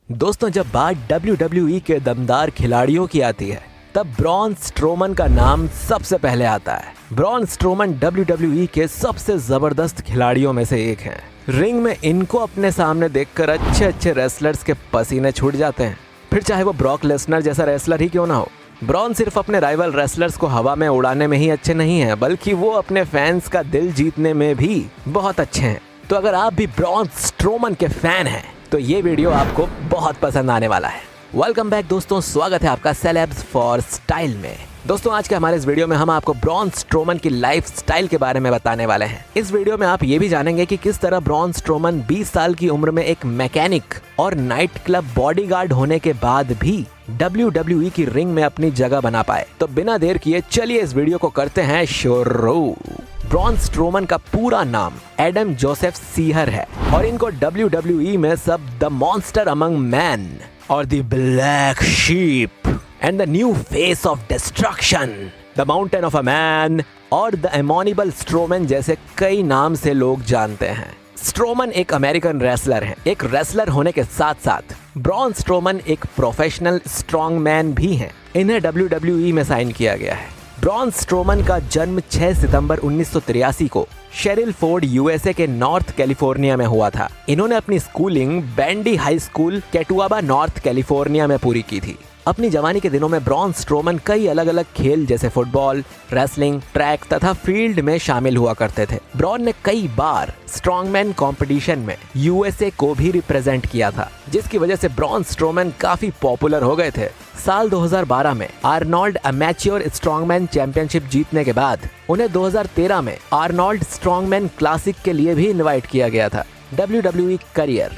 दोस्तों, जब बात WWE के दमदार खिलाड़ियों की आती है तब ब्रॉन स्ट्रोमन का नाम सबसे पहले आता है। ब्रॉन स्ट्रोमन WWE के सबसे जबरदस्त खिलाड़ियों में से एक हैं। रिंग में इनको अपने सामने देखकर अच्छे अच्छे रेसलर्स के पसीने छूट जाते हैं, फिर चाहे वो ब्रॉक लेसनर जैसा रेसलर ही क्यों ना हो। ब्रॉन सिर्फ अपने राइवल रेसलर्स को हवा में उड़ाने में ही अच्छे नहीं हैं, बल्कि वो अपने फैंस का दिल जीतने में भी बहुत अच्छे हैं। तो अगर आप भी ब्रॉन स्ट्रोमन के फैन हैं तो ये वीडियो आपको बहुत पसंद आने वाला है। वेलकम बैक दोस्तों, स्वागत है आपका सेलेब्स फॉर स्टाइल में। दोस्तों, आज के हमारे इस वीडियो में हम आपको ब्रॉन स्ट्रोमन की लाइफ स्टाइल के बारे में बताने वाले हैं। इस वीडियो में आप ये भी जानेंगे कि किस तरह ब्रॉन स्ट्रोमन 20 साल की उम्र में एक मैकेनिक और नाइट क्लब बॉडीगार्ड होने के बाद भी WWE की रिंग में अपनी जगह बना पाए। तो बिना देर किए चलिए इस वीडियो को करते हैं शुरू। ब्रॉन स्ट्रोमन का पूरा नाम एडम जोसेफ सीहर है और इनको WWE में सब द मॉन्स्टर अमंग मैन और the black sheep and the new face of destruction, the mountain of a man और द एमोनिबल स्ट्रोमन जैसे कई नाम से लोग जानते हैं। स्ट्रोमन एक अमेरिकन रेसलर हैं। एक रेसलर होने के साथ साथ ब्रॉन स्ट्रोमन एक प्रोफेशनल स्ट्रॉन्ग मैन भी हैं। इन्हें WWE में साइन किया गया है। ब्रॉन स्ट्रोमन का जन्म 6 सितंबर 1983 को शेरिल फोर्ड यूएसए के नॉर्थ कैलिफोर्निया में हुआ था। इन्होंने अपनी schooling Bandy high school Catawba North California में पूरी की थी। अपनी जवानी के दिनों में ब्रॉन स्ट्रोमन कई अलग अलग खेल जैसे फुटबॉल, रेसलिंग, ट्रैक तथा फील्ड में शामिल हुआ करते थे। ब्रॉन ने कई बार स्ट्रॉन्गमैन कंपटीशन में यूएसए को भी रिप्रेजेंट किया था, जिसकी वजह से ब्रॉन स्ट्रोमन काफी पॉपुलर हो गए थे। साल 2012 में आर्नोल्ड अमेच्योर स्ट्रॉन्गमैन चैंपियनशिप जीतने के बाद उन्हें 2013 में आर्नोल्ड स्ट्रॉन्गमैन क्लासिक के लिए भी इनवाइट किया गया था। WWE career.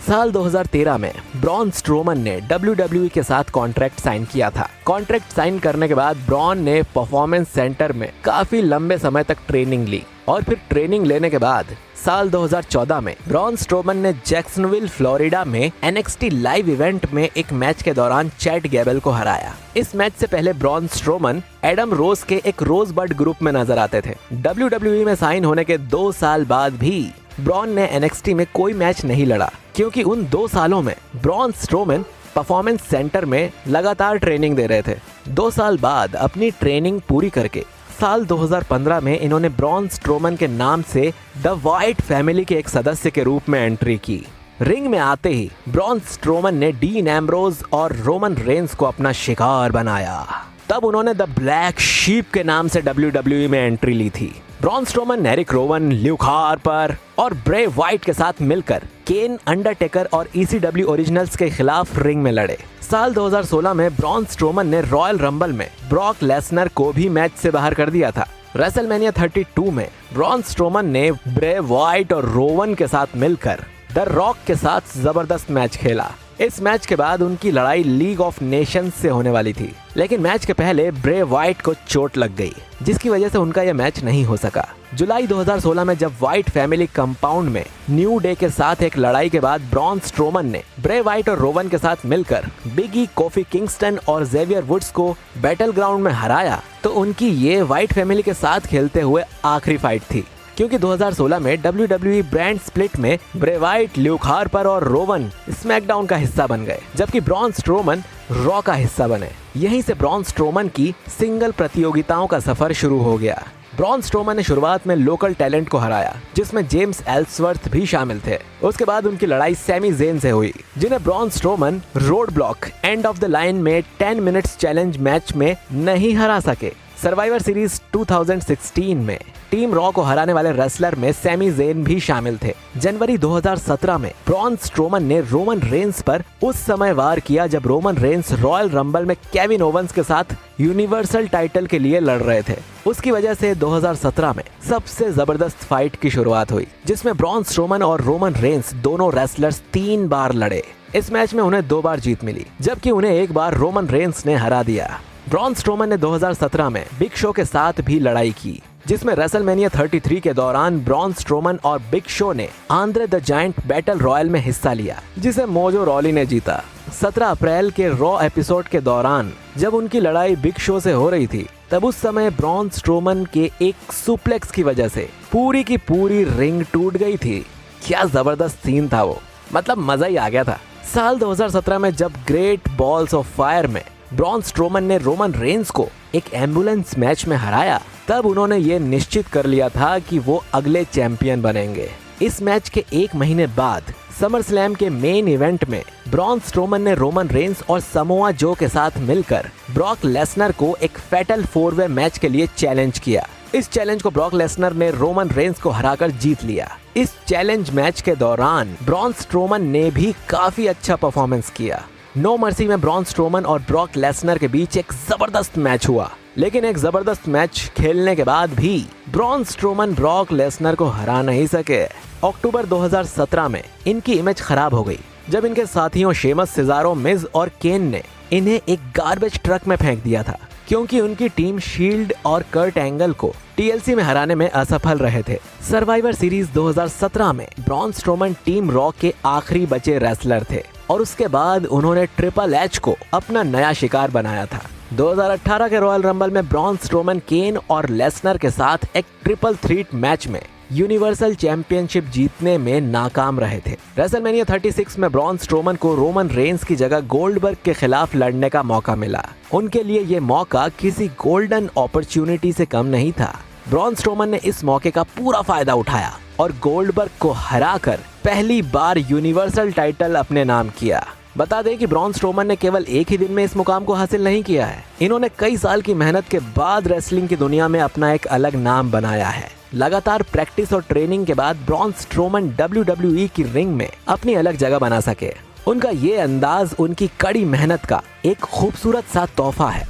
साल 2013 में ब्रॉन स्ट्रोमन ने WWE के साथ कॉन्ट्रैक्ट साइन किया था। कॉन्ट्रैक्ट साइन करने के बाद ब्रॉन ने परफॉर्मेंस सेंटर में काफी लंबे समय तक ट्रेनिंग ली और फिर ट्रेनिंग लेने के बाद साल 2014 में ब्रॉन स्ट्रोमन ने जैक्सनविल फ्लोरिडा में NXT लाइव इवेंट में एक मैच के दौरान चैट गैबल को हराया। इस मैच से पहले ब्रॉन स्ट्रोमन एडम रोज के एक रोजबर्ड ग्रुप में नजर आते थे। WWE में साइन होने के 2 साल बाद भी ब्रॉन ने NXT में कोई मैच नहीं लड़ा, क्योंकि उन 2 सालों में ब्रॉन स्ट्रोमन परफॉर्मेंस सेंटर में लगातार ट्रेनिंग दे रहे थे। 2 साल बाद अपनी ट्रेनिंग पूरी करके साल 2015 में इन्होंने ब्रॉन स्ट्रोमन के नाम से द वाइट फैमिली के एक सदस्य के रूप में एंट्री की। रिंग में आते ही ब्रॉन स्ट्रोमन ने डीन एम्ब्रोज और रोमन रेंस को अपना शिकार बनाया। तब उन्होंने द ब्लैक शीप के नाम से WWE में एंट्री ली थी। Braun Strowman Erick Rowan, Luke Harper और ब्रे वाइट के साथ मिलकर केन, अंडरटेकर और ECW ओरिजिनल्स के खिलाफ रिंग में लड़े। साल 2016 में ब्रॉन स्ट्रोमन ने रॉयल रंबल में ब्रॉक लेसनर को भी मैच से बाहर कर दिया था। रेसलमेनिया 32 में ब्रॉन स्ट्रोमन ने ब्रे वाइट और रोवन के साथ मिलकर द रॉक के साथ जबरदस्त मैच खेला। इस मैच के बाद उनकी लड़ाई लीग ऑफ नेशंस से होने वाली थी, लेकिन मैच के पहले ब्रे वाइट को चोट लग गई, जिसकी वजह से उनका यह मैच नहीं हो सका। जुलाई 2016 में जब वाइट फैमिली कंपाउंड में न्यू डे के साथ एक लड़ाई के बाद ब्रॉन स्ट्रोमन ने ब्रे वाइट और रोवन के साथ मिलकर बिग ई, कोफी किंगस्टन और जेवियर वुड्स को बैटल ग्राउंड में हराया, तो उनकी ये वाइट फैमिली के साथ खेलते हुए आखिरी फाइट थी, क्योंकि 2016 में WWE ब्रांड स्प्लिट में ब्रे वाइट, ल्यूक हार्पर और रोवन स्मैकडाउन का हिस्सा बन गए, जबकि ब्रॉन स्ट्रोमन रॉ का हिस्सा बने। यहीं से ब्रॉन स्ट्रोमन की सिंगल प्रतियोगिताओं का सफर शुरू हो गया। ब्रॉन स्ट्रोमन ने शुरुआत में लोकल टैलेंट को हराया, जिसमें जेम्स एल्सवर्थ भी शामिल थे। उसके बाद उनकी लड़ाई सैमी ज़ेन से हुई, जिन्हें Braun Strowman road block end of the line में 10 मिनट्स चैलेंज मैच में नहीं हरा सके। सर्वाइवर सीरीज 2016 में टीम रॉ को हराने वाले रेसलर में सैमी ज़ेन भी शामिल थे। जनवरी 2017 में ब्रॉन स्ट्रोमन ने रोमन रेंस पर उस समय वार किया जब रोमन रेंस रॉयल रंबल में केविन ओवंस के साथ यूनिवर्सल टाइटल के लिए लड़ रहे थे। उसकी वजह से 2017 में सबसे जबरदस्त फाइट की शुरुआत हुई, जिसमें ब्रॉन स्ट्रोमन और रोमन रेंस दोनों रेसलर्स 3 बार लड़े। इस मैच में उन्हें 2 बार जीत मिली, जबकि उन्हें 1 बार रोमन रेंस ने हरा दिया। ब्रॉन स्ट्रोमन ने 2017 में बिग शो के साथ भी लड़ाई की, जिसमें रेसलमेनिया 33 के दौरान ब्रॉन स्ट्रोमन और बिग शो ने Andre the giant battle royal में हिस्सा लिया, जिसे मोजो रॉली ने जीता। 17 अप्रैल के रॉ एपिसोड के दौरान जब उनकी लड़ाई बिग शो से हो रही थी, तब उस समय ब्रॉन स्ट्रोमन के एक सुप्लेक्स की वजह से पूरी की पूरी रिंग टूट गई थी। क्या जबरदस्त सीन था वो, मतलब मजा ही आ गया था। साल 2017 में जब ग्रेट बॉल्स ऑफ फायर में ब्रॉन स्ट्रोमन ने रोमन रेंस को एक एम्बुलेंस मैच में हराया, तब उन्होंने ये निश्चित कर लिया था कि वो अगले चैंपियन बनेंगे। इस मैच के एक महीने बाद समर स्लैम के मेन इवेंट में ब्रॉन स्ट्रोमन ने रोमन रेंस और समोआ जो के साथ मिलकर ब्रॉक लेसनर को एक फैटल 4-वे मैच के लिए चैलेंज किया। इस चैलेंज को ब्रॉक लेसनर ने रोमन रेंस को हराकर जीत लिया। इस चैलेंज मैच के दौरान ब्रॉन स्ट्रोमन ने भी काफी अच्छा परफॉर्मेंस किया। नो मर्सी में ब्रॉन स्ट्रोमन और ब्रॉक लेसनर के बीच एक जबरदस्त मैच हुआ, लेकिन एक जबरदस्त मैच खेलने के बाद भी ब्रॉन स्ट्रोमन ब्रॉक लेसनर को हरा नहीं सके। अक्टूबर 2017 में इनकी इमेज खराब हो गई जब इनके साथियों शेमस, सेजारो, मिज और केन ने इन्हें एक गार्बेज ट्रक में फेंक दिया था, क्योंकि उनकी टीम शील्ड और कर्ट एंगल को टीएलसी में हराने में असफल रहे थे। सर्वाइवर सीरीज 2017 में ब्रॉन स्ट्रोमन टीम रॉ के आखिरी बचे रेसलर थे और उसके बाद उन्होंने ट्रिपल एच को अपना नया शिकार बनाया था। 2018 के रॉयल रंबल में ब्रॉन स्ट्रोमन केन और लेसनर के साथ एक ट्रिपल थ्रेट मैच में यूनिवर्सल चैंपियनशिप जीतने में नाकाम रहे थे। रेसलमेनिया 36 में ब्रॉन स्ट्रोमन को रोमन रेंस की जगह गोल्डबर्ग के खिलाफ लड़ने का मौका मिला। उनके लिए ये मौका किसी गोल्डन अपॉर्चुनिटी से कम नहीं था। ब्रॉन स्ट्रोमन ने इस मौके का पूरा फायदा उठाया और गोल्डबर्ग को हराकर पहली बार यूनिवर्सल टाइटल अपने नाम किया। बता दें कि ब्रॉन स्ट्रोमन ने केवल एक ही दिन में इस मुकाम को हासिल नहीं किया है। इन्होंने कई साल की मेहनत के बाद रेसलिंग की दुनिया में अपना एक अलग नाम बनाया है। लगातार प्रैक्टिस और ट्रेनिंग के बाद ब्रॉन स्ट्रोमन WWE की रिंग में अपनी अलग जगह बना सके। उनका ये अंदाज उनकी कड़ी मेहनत का एक खूबसूरत सा तोहफा है।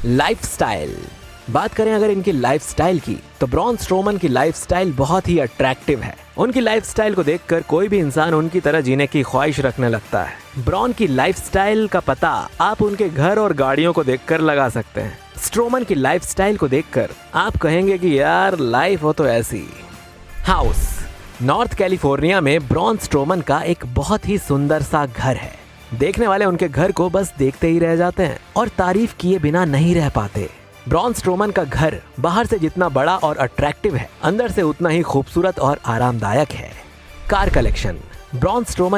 लाइफस्टाइल, बात करें अगर इनकी लाइफस्टाइल की, तो ब्रॉन स्ट्रोमन की लाइफस्टाइल बहुत ही अट्रैक्टिव है। उनकी लाइफस्टाइल को देखकर कोई भी इंसान उनकी तरह जीने की ख्वाहिश रखने लगता है। ब्रॉन की लाइफस्टाइल का पता आप उनके घर और गाड़ियों को देखकर लगा सकते हैं। स्ट्रोमन की लाइफस्टाइल को देखकर आप कहेंगे कि यार लाइफ हो तो ऐसी। हाउस, नॉर्थ कैलिफोर्निया में ब्रॉन स्ट्रोमन का एक बहुत ही सुंदर सा घर है। देखने वाले उनके घर को बस देखते ही रह जाते हैं और तारीफ किए बिना नहीं रह पाते। ब्रॉन स्ट्रोमन का घर बाहर से जितना बड़ा और अट्रैक्टिव है, अंदर से उतना ही खूबसूरत और आरामदायक है। Car collection, Braun Strowman